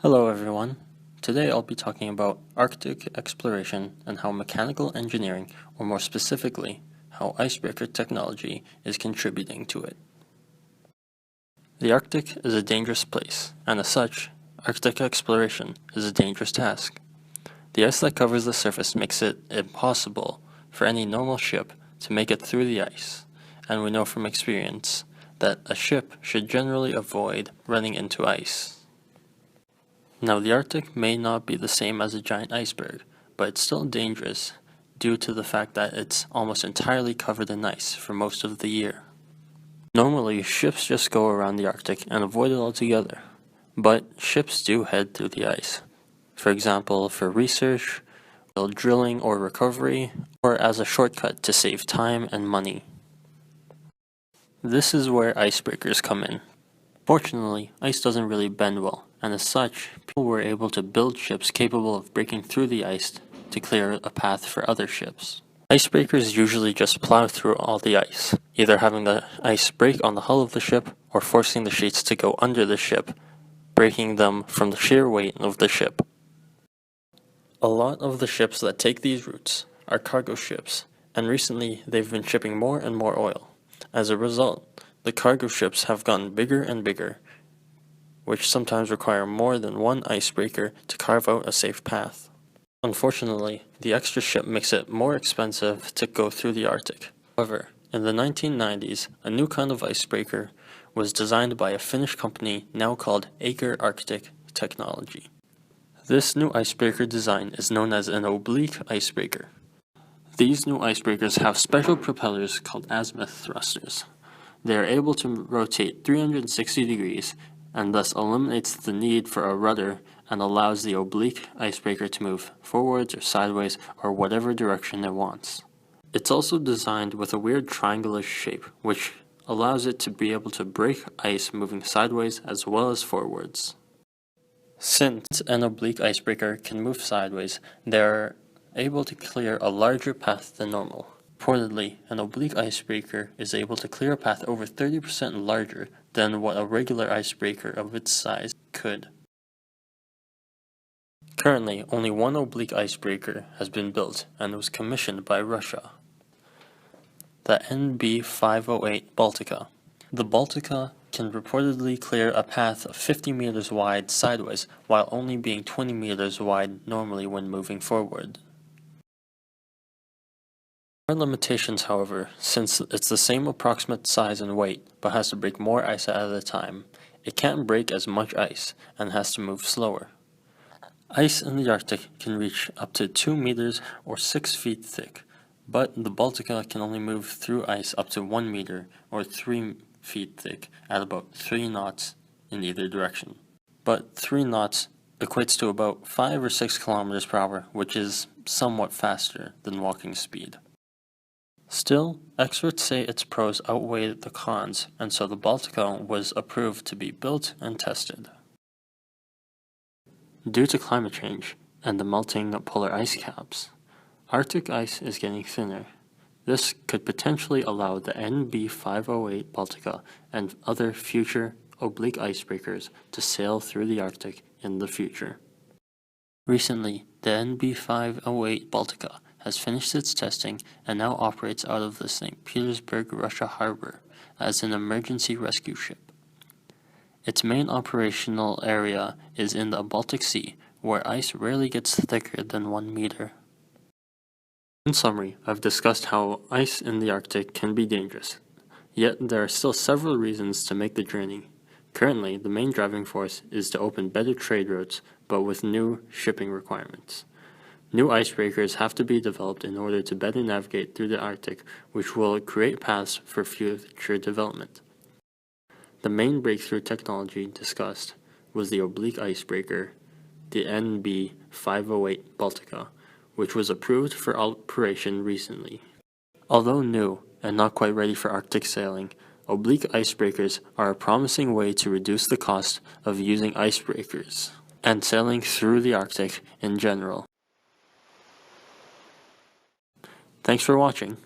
Hello everyone. Today I'll be talking about Arctic exploration and how mechanical engineering, or more specifically, how icebreaker technology is contributing to it. The Arctic is a dangerous place, and as such, Arctic exploration is a dangerous task. The ice that covers the surface makes it impossible for any normal ship to make it through the ice, and we know from experience that a ship should generally avoid running into ice. Now, the Arctic may not be the same as a giant iceberg, but it's still dangerous due to the fact that it's almost entirely covered in ice for most of the year. Normally, ships just go around the Arctic and avoid it altogether, but ships do head through the ice. For example, for research, drilling or recovery, or as a shortcut to save time and money. This is where icebreakers come in. Fortunately, ice doesn't really bend well, and as such, people were able to build ships capable of breaking through the ice to clear a path for other ships. Icebreakers usually just plow through all the ice, either having the ice break on the hull of the ship or forcing the sheets to go under the ship, breaking them from the sheer weight of the ship. A lot of the ships that take these routes are cargo ships, and recently they've been shipping more and more oil. As a result, the cargo ships have gotten bigger and bigger, which sometimes require more than one icebreaker to carve out a safe path. Unfortunately, the extra ship makes it more expensive to go through the Arctic. However, in the 1990s, a new kind of icebreaker was designed by a Finnish company now called Arctric technology. This new icebreaker design is known as an oblique icebreaker. These new icebreakers have special propellers called azimuth thrusters. They are able to rotate 360 degrees and thus eliminates the need for a rudder and allows the oblique icebreaker to move forwards or sideways or whatever direction it wants. It's also designed with a weird triangular shape, which allows it to be able to break ice moving sideways as well as forwards. Since an oblique icebreaker can move sideways, they are able to clear a larger path than normal. Reportedly, an oblique icebreaker is able to clear a path over 30% larger than what a regular icebreaker of its size could. Currently, only one oblique icebreaker has been built and was commissioned by Russia. The NB508 Baltica. The Baltica can reportedly clear a path of 50 meters wide sideways while only being 20 meters wide normally when moving forward. There are limitations, however, since it's the same approximate size and weight, but has to break more ice at a time. It can't break as much ice, and has to move slower. Ice in the Arctic can reach up to 2 meters or 6 feet thick, but the Baltica can only move through ice up to 1 meter or 3 feet thick at about 3 knots in either direction. But 3 knots equates to about 5 or 6 kilometers per hour, which is somewhat faster than walking speed. Still, experts say its pros outweigh the cons, and so the Baltica was approved to be built and tested. Due to climate change and the melting of polar ice caps, Arctic ice is getting thinner. This could potentially allow the NB508 Baltica and other future oblique icebreakers to sail through the Arctic in the future. Recently, the NB508 Baltica has finished its testing and now operates out of the St. Petersburg, Russia harbor as an emergency rescue ship. Its main operational area is in the Baltic Sea, where ice rarely gets thicker than 1 meter. In summary, I've discussed how ice in the Arctic can be dangerous, yet there are still several reasons to make the journey. Currently, the main driving force is to open better trade routes, but with new shipping requirements. New icebreakers have to be developed in order to better navigate through the Arctic, which will create paths for future development. The main breakthrough technology discussed was the oblique icebreaker, the NB508 Baltica, which was approved for operation recently. Although new and not quite ready for Arctic sailing, oblique icebreakers are a promising way to reduce the cost of using icebreakers and sailing through the Arctic in general. Thanks for watching.